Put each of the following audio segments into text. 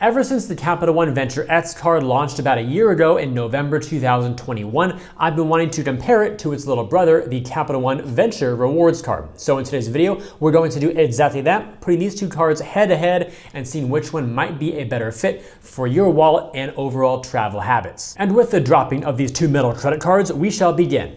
Ever since the Capital One Venture X card launched about a year ago in November 2021, I've been wanting to compare it to its little brother, the Capital One Venture Rewards card. So in today's video, we're going to do exactly that, putting these two cards head to head and seeing which one might be a better fit for your wallet and overall travel habits. And with the dropping of these two metal credit cards, we shall begin.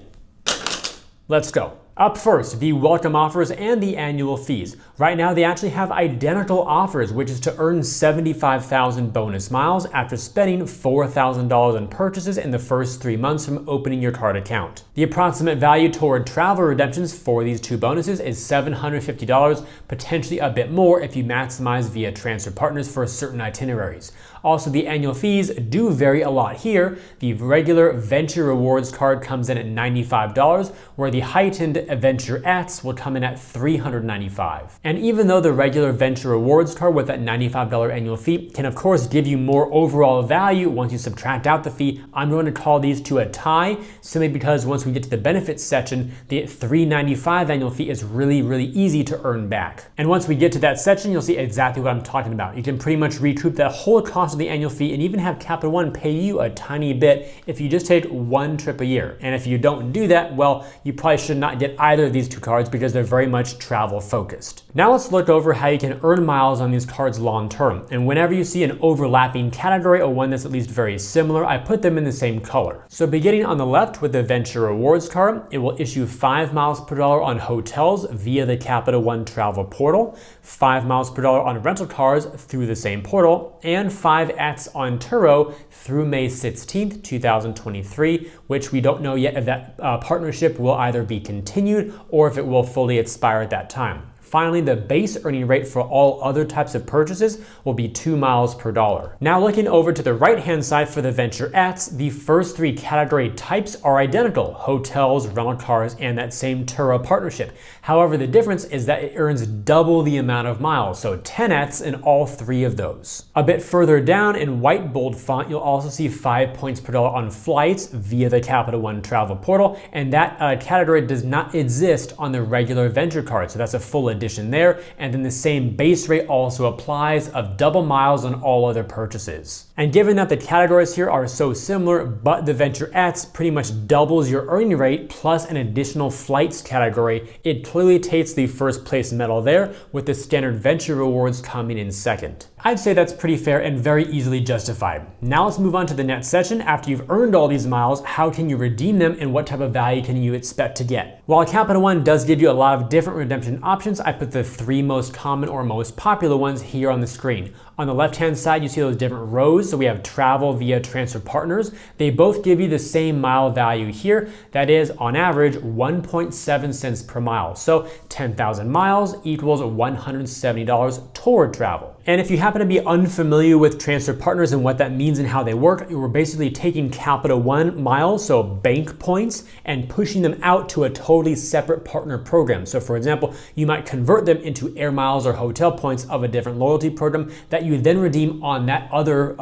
Let's go. Up first, the welcome offers and the annual fees. Right now, they actually have identical offers, which is to earn 75,000 bonus miles after spending $4,000 in purchases in the first 3 months from opening your card account. The approximate value toward travel redemptions for these two bonuses is $750, potentially a bit more if you maximize via transfer partners for certain itineraries. Also, the annual fees do vary a lot here. The regular Venture Rewards card comes in at $95, where the heightened Venture X will come in at $395. And even though the regular Venture Rewards card with that $95 annual fee can of course give you more overall value once you subtract out the fee, I'm going to call these to a tie, simply because once we get to the benefits section, the $395 annual fee is really easy to earn back. And once we get to that section, you'll see exactly what I'm talking about. You can pretty much recoup that whole cost of the annual fee and even have Capital One pay you a tiny bit if you just take one trip a year. And if you don't do that, well, you probably should not get either of these two cards because they're very much travel focused. Now let's look over how you can earn miles on these cards long term. And whenever you see an overlapping category or one that's at least very similar, I put them in the same color. So beginning on the left with the Venture Rewards card, it will issue 5 miles per dollar on hotels via the Capital One travel portal, 5 miles per dollar on rental cars through the same portal, and 5x on Turo through May 16th, 2023, which we don't know yet if that partnership will either be continued or if it will fully expire at that time. Finally, the base earning rate for all other types of purchases will be 2 miles per dollar. Now looking over to the right-hand side for the Venture X, the first 3 category types are identical: hotels, rental cars, and that same Turo partnership. However, the difference is that it earns double the amount of miles, so 10x in all 3 of those. A bit further down in white bold font, you'll also see 5 points per dollar on flights via the Capital One travel portal, and that category does not exist on the regular Venture card, so that's a full addition there, and then the same base rate also applies of double miles on all other purchases. And given that the categories here are so similar, but the Venture X pretty much doubles your earning rate plus an additional flights category, it clearly takes the first place medal there, with the standard Venture Rewards coming in second. I'd say that's pretty fair and very easily justified. Now let's move on to the next section. After you've earned all these miles, how can you redeem them and what type of value can you expect to get? While Capital One does give you a lot of different redemption options, I put the 3 most common or most popular ones here on the screen. On the left-hand side, you see those different rows. So we have travel via transfer partners. They both give you the same mile value here. That is, on average, 1.7 cents per mile. So 10,000 miles equals $170 toward travel. And if you happen to be unfamiliar with transfer partners and what that means and how they work, we're basically taking Capital One miles, so bank points, and pushing them out to a totally separate partner program. So for example, you might convert them into air miles or hotel points of a different loyalty program that you then redeem on that other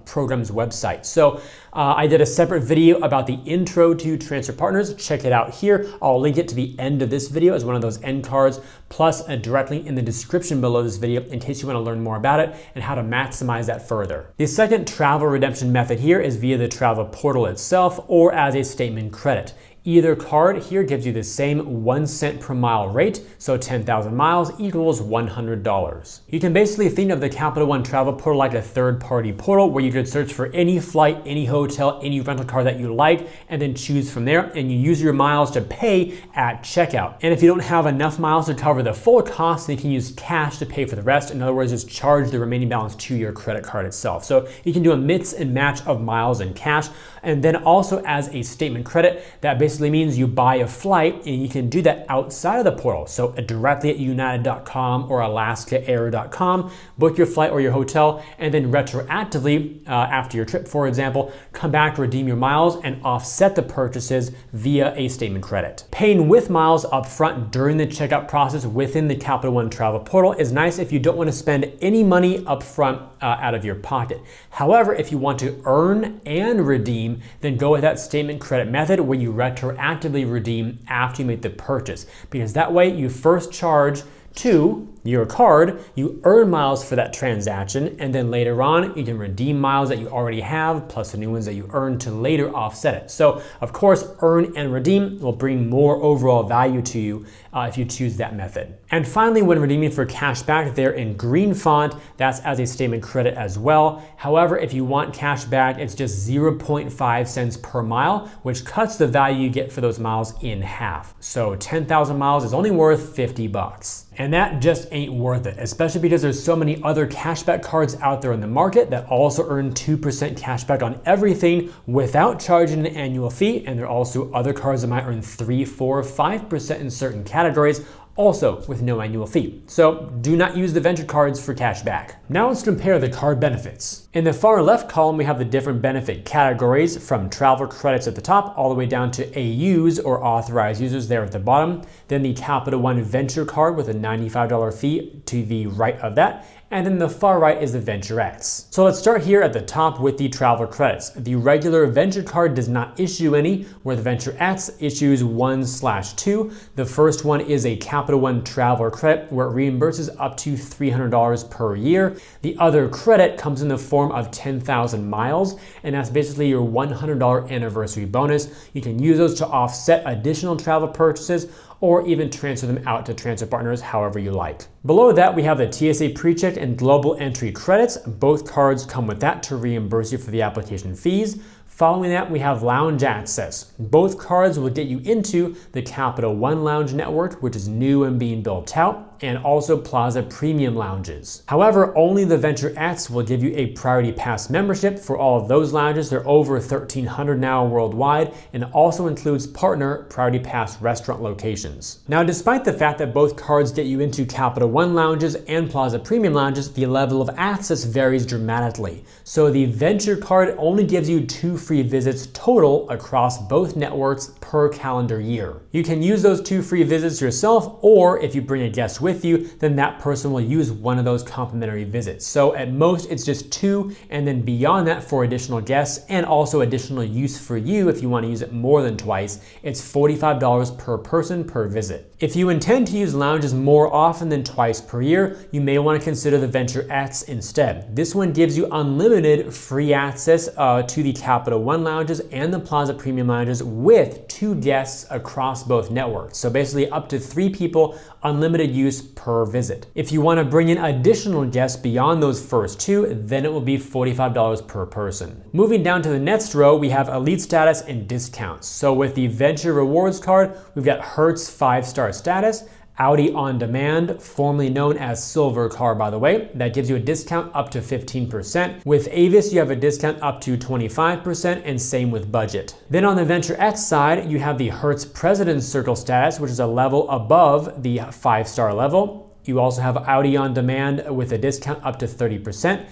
program's website. So I did a separate video about the intro to transfer partners. Check it out here. I'll link it to the end of this video as one of those end cards, plus directly in the description below this video in case you want to learn more about it and how to maximize that further. The second travel redemption method here is via the travel portal itself or as a statement credit. Either card here gives you the same 1 cent per mile rate, so 10,000 miles equals $100. You can basically think of the Capital One travel portal like a third-party portal where you could search for any flight, any hotel, any rental car that you like, and then choose from there, and you use your miles to pay at checkout. And if you don't have enough miles to cover the full cost, then you can use cash to pay for the rest. In other words, just charge the remaining balance to your credit card itself. So you can do a mix and match of miles and cash, and then also as a statement credit, that basically means you buy a flight and you can do that outside of the portal. So directly at united.com or alaskaair.com, book your flight or your hotel, and then retroactively after your trip, for example, come back, redeem your miles, and offset the purchases via a statement credit. Paying with miles up front during the checkout process within the Capital One travel portal is nice if you don't want to spend any money up front out of your pocket. However, if you want to earn and redeem, then go with that statement credit method where you retroactively redeem after you make the purchase, because that way you first charge to your card, you earn miles for that transaction, and then later on, you can redeem miles that you already have, plus the new ones that you earn to later offset it. So, of course, earn and redeem will bring more overall value to you if you choose that method. And finally, when redeeming for cash back, they're in green font. That's as a statement credit as well. However, if you want cash back, it's just 0.5 cents per mile, which cuts the value you get for those miles in half. So 10,000 miles is only worth 50 bucks. And that just ain't worth it, especially because there's so many other cashback cards out there in the market that also earn 2% cashback on everything without charging an annual fee. And there are also other cards that might earn 3, 4, 5% in certain categories, also with no annual fee. So do not use the venture cards for cash back. Now let's compare the card benefits. In the far left column, we have the different benefit categories from travel credits at the top all the way down to AUs or authorized users there at the bottom. Then the Capital One Venture card with a $95 fee to the right of that. And then the far right is the Venture X. So let's start here at the top with the travel credits. The regular Venture card does not issue any, where the Venture X issues 1/2. The first one is a Capital One Traveler credit, where it reimburses up to $300 per year. The other credit comes in the form of 10,000 miles, and that's basically your $100 anniversary bonus. You can use those to offset additional travel purchases or even transfer them out to transfer partners however you like. Below that, we have the TSA PreCheck and Global Entry credits. Both cards come with that to reimburse you for the application fees. Following that, we have lounge access. Both cards will get you into the Capital One Lounge network, which is new and being built out, and also Plaza Premium lounges. However, only the Venture X will give you a Priority Pass membership for all of those lounges. They're over 1,300 now worldwide, and also includes partner Priority Pass restaurant locations. Now, despite the fact that both cards get you into Capital One lounges and Plaza Premium lounges, the level of access varies dramatically. So the Venture card only gives you 2 free visits total across both networks per calendar year. You can use those 2 free visits yourself, or if you bring a guest with you, then that person will use one of those complimentary visits. So at most it's just 2, and then beyond that for additional guests and also additional use for you if you want to use it more than twice, it's $45 per person per visit. If you intend to use lounges more often than twice per year, you may want to consider the Venture X instead. This one gives you unlimited free access to the Capital One lounges and the Plaza Premium lounges with 2 guests across both networks. So basically up to 3 people, unlimited use per visit. If you want to bring in additional guests beyond those first 2, then it will be $45 per person. Moving down to the next row, we have elite status and discounts. So with the Venture Rewards card, we've got Hertz 5-star status, Audi On Demand, formerly known as Silver Car by the way, that gives you a discount up to 15%. With Avis, you have a discount up to 25%, and same with Budget. Then on the Venture X side, you have the Hertz President's Circle status, which is a level above the 5-star level. You also have Audi On Demand with a discount up to 30%.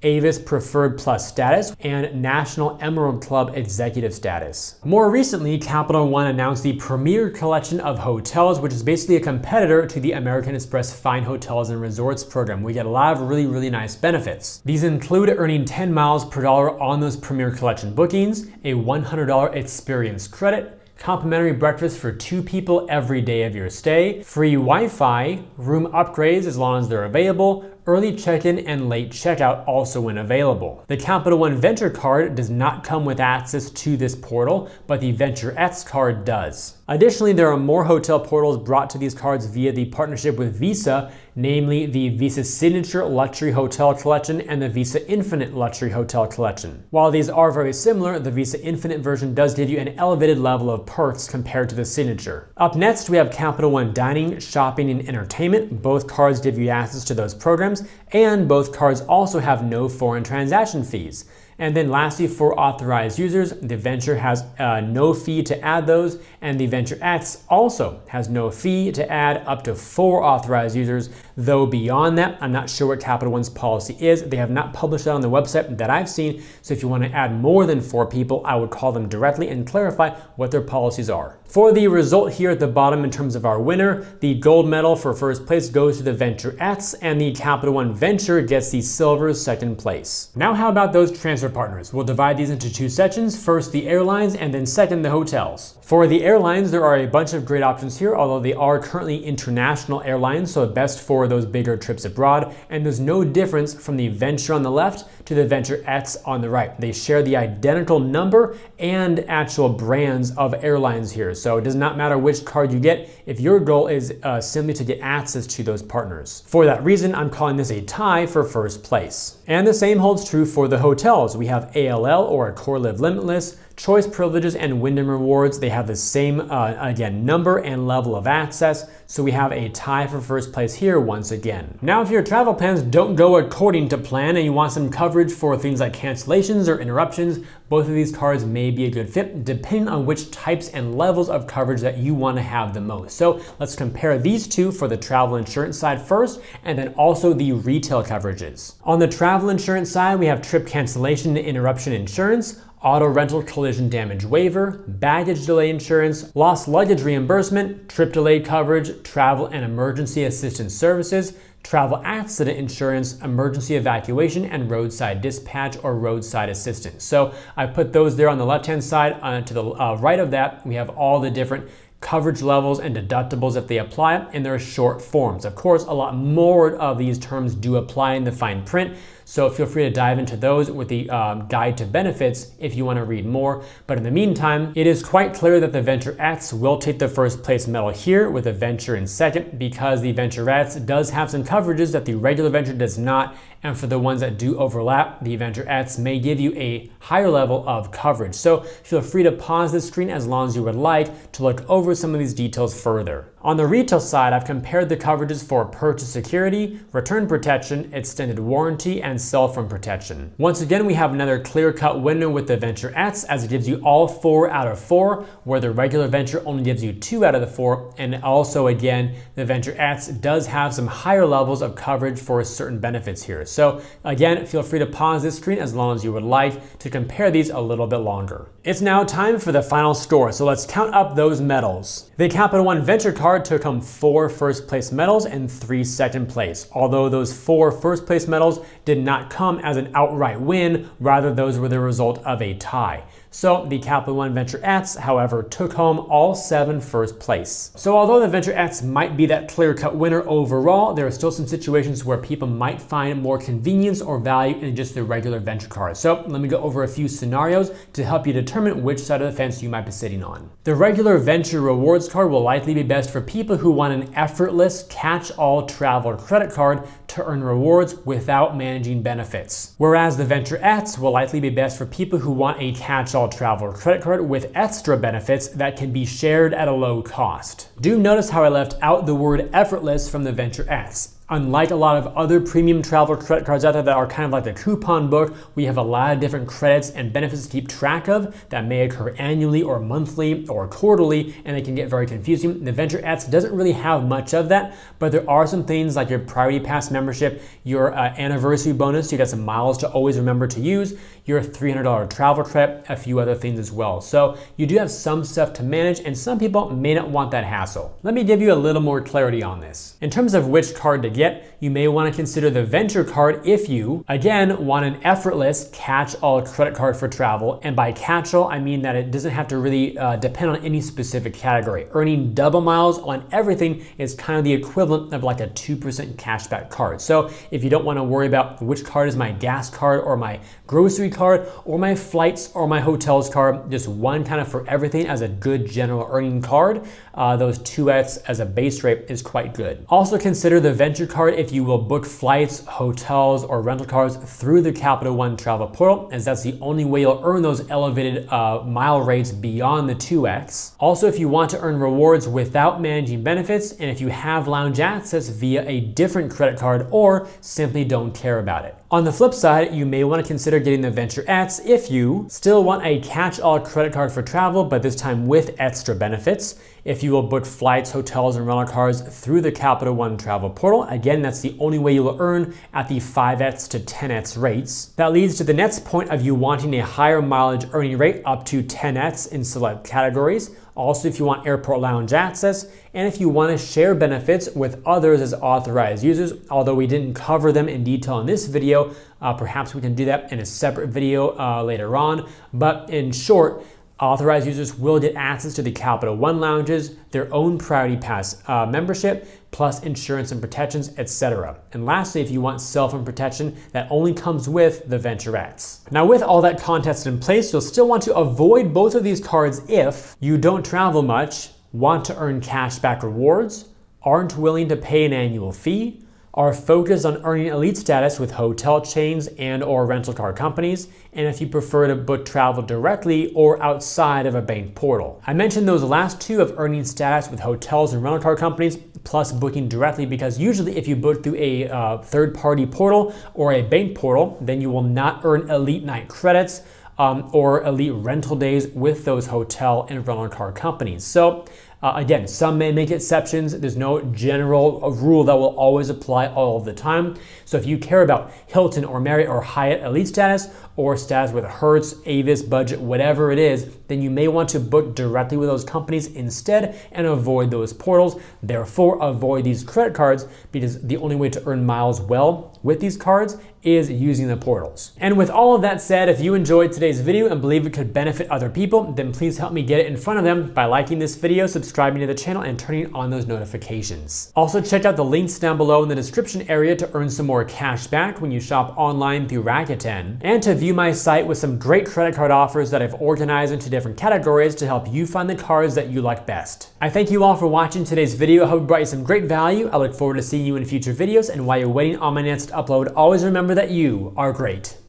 Avis Preferred Plus status, and National Emerald Club Executive status. More recently, Capital One announced the Premier Collection of Hotels, which is basically a competitor to the American Express Fine Hotels and Resorts program. We get a lot of really nice benefits. These include earning 10 miles per dollar on those Premier Collection bookings, a $100 experience credit, complimentary breakfast for 2 people every day of your stay, free Wi-Fi, room upgrades as long as they're available, early check-in and late checkout also when available. The Capital One Venture card does not come with access to this portal, but the Venture X card does. Additionally, there are more hotel portals brought to these cards via the partnership with Visa, namely the Visa Signature Luxury Hotel Collection and the Visa Infinite Luxury Hotel Collection. While these are very similar, the Visa Infinite version does give you an elevated level of perks compared to the Signature. Up next, we have Capital One Dining, Shopping, and Entertainment. Both cards give you access to those programs, and both cards also have no foreign transaction fees. And then lastly, for authorized users, the Venture has no fee to add those, and the Venture X also has no fee to add up to 4 authorized users, though beyond that, I'm not sure what Capital One's policy is. They have not published that on the website that I've seen, so if you want to add more than 4 people, I would call them directly and clarify what their policies are. For the result here at the bottom in terms of our winner, the gold medal for first place goes to the Venture X, and the Capital One Venture gets the silver second place. Now how about those transfer partners? We'll divide these into two sections. First, the airlines, and then second, the hotels. For the airlines, there are a bunch of great options here, although they are currently international airlines, so best for those bigger trips abroad. And there's no difference from the Venture on the left to the Venture X on the right. They share the identical number and actual brands of airlines here. So it does not matter which card you get if your goal is simply to get access to those partners. For that reason, I'm calling this a tie for first place. And the same holds true for the hotels. We have ALL, or Accor Live Limitless, Choice Privileges, and Wyndham Rewards. They have the same, again, number and level of access, so we have a tie for first place here once again. Now, if your travel plans don't go according to plan and you want some coverage for things like cancellations or interruptions, both of these cards may be a good fit depending on which types and levels of coverage that you want to have the most. So let's compare these two for the travel insurance side first, and then also the retail coverages. On the travel insurance side, we have trip cancellation and interruption insurance, auto rental collision damage waiver, baggage delay insurance, lost luggage reimbursement, trip delay coverage, travel and emergency assistance services, travel accident insurance, emergency evacuation, and roadside dispatch or roadside assistance. So I put those there on the left-hand side. To the right of that, we have all the different coverage levels and deductibles if they apply, in their short forms. Of course, a lot more of these terms do apply in the fine print, so feel free to dive into those with the guide to benefits if you want to read more. But in the meantime, it is quite clear that the Venture X will take the first place medal here, with the Venture in second, because the Venture X does have some coverages that the regular Venture does not, and for the ones that do overlap, the Venture X may give you a higher level of coverage. So feel free to pause the screen as long as you would like to look over some of these details further. On the retail side, I've compared the coverages for purchase security, return protection, extended warranty, and cell phone protection. Once again, we have another clear-cut winner with the Venture X, as it gives you all 4 out of 4, where the regular Venture only gives you 2 out of the 4. And also, again, the Venture X does have some higher levels of coverage for certain benefits here. So again, feel free to pause this screen as long as you would like to compare these a little bit longer. It's now time for the final score, so let's count up those medals. The Capital One Venture card took home 4 first place medals and 3 second place, although those 4 first place medals did not come as an outright win, rather those were the result of a tie. So the Capital One Venture X, however, took home all 7 first place. So although the Venture X might be that clear-cut winner overall, there are still some situations where people might find more convenience or value in just the regular Venture card. So let me go over a few scenarios to help you determine which side of the fence you might be sitting on. The regular Venture Rewards card will likely be best for people who want an effortless catch-all travel credit card to earn rewards without managing benefits. Whereas the Venture X will likely be best for people who want a catch-all travel credit card with extra benefits that can be shared at a low cost. Do notice how I left out the word effortless from the Venture X. Unlike a lot of other premium travel credit cards out there that are kind of like a coupon book, we have a lot of different credits and benefits to keep track of that may occur annually or monthly or quarterly, and they can get very confusing. The Venture X doesn't really have much of that, but there are some things like your Priority Pass membership, your anniversary bonus, you got some miles to always remember to use, your $300 travel credit, a few other things as well. So you do have some stuff to manage, and some people may not want that hassle. Let me give you a little more clarity on this. In terms of which card to get, you may want to consider the Venture card if you, again, want an effortless catch-all credit card for travel. And by catch-all, I mean that it doesn't have to really depend on any specific category. Earning double miles on everything is kind of the equivalent of like a 2% cashback card. So if you don't want to worry about which card is my gas card or my grocery card or my flights or my hotels card, just one kind of for everything as a good general earning card, those 2x as a base rate is quite good. Also consider the Venture card if you will book flights, hotels, or rental cars through the Capital One travel portal, as that's the only way you'll earn those elevated mile rates beyond the 2x. Also, if you want to earn rewards without managing benefits, and if you have lounge access via a different credit card or simply don't care about it. On the flip side, you may want to consider getting the Venture X if you still want a catch-all credit card for travel, but this time with extra benefits. If you will book flights, hotels, and rental cars through the Capital One travel portal, again, that's the only way you will earn at the 5x to 10x rates. That leads to the next point of you wanting a higher mileage earning rate up to 10x in select categories. Also, if you want airport lounge access, and if you want to share benefits with others as authorized users, although we didn't cover them in detail in this video, perhaps we can do that in a separate video later on. But in short, authorized users will get access to the Capital One lounges, their own Priority Pass membership, plus insurance and protections, etc. And lastly, if you want cell phone protection, that only comes with the Venturettes. Now, with all that context in place, you'll still want to avoid both of these cards if you don't travel much, want to earn cashback rewards, aren't willing to pay an annual fee, are focused on earning elite status with hotel chains and or rental car companies, and if you prefer to book travel directly or outside of a bank portal. I mentioned those last two of earning status with hotels and rental car companies plus booking directly because usually if you book through a third-party portal or a bank portal, then you will not earn elite night credits or elite rental days with those hotel and rental car companies. So again, some may make exceptions. There's no general rule that will always apply all of the time. So if you care about Hilton or Marriott or Hyatt elite status or status with Hertz, Avis, Budget, whatever it is, then you may want to book directly with those companies instead and avoid those portals. Therefore, avoid these credit cards because the only way to earn miles well with these cards is using the portals. And with all of that said, if you enjoyed today's video and believe it could benefit other people, then please help me get it in front of them by liking this video, subscribing to the channel, and turning on those notifications. Also, check out the links down below in the description area to earn some more cash back when you shop online through Rakuten, and to view my site with some great credit card offers that I've organized into different categories to help you find the cards that you like best. I thank you all for watching today's video. I hope it brought you some great value. I look forward to seeing you in future videos, and while you're waiting on my next upload, always remember that you are great.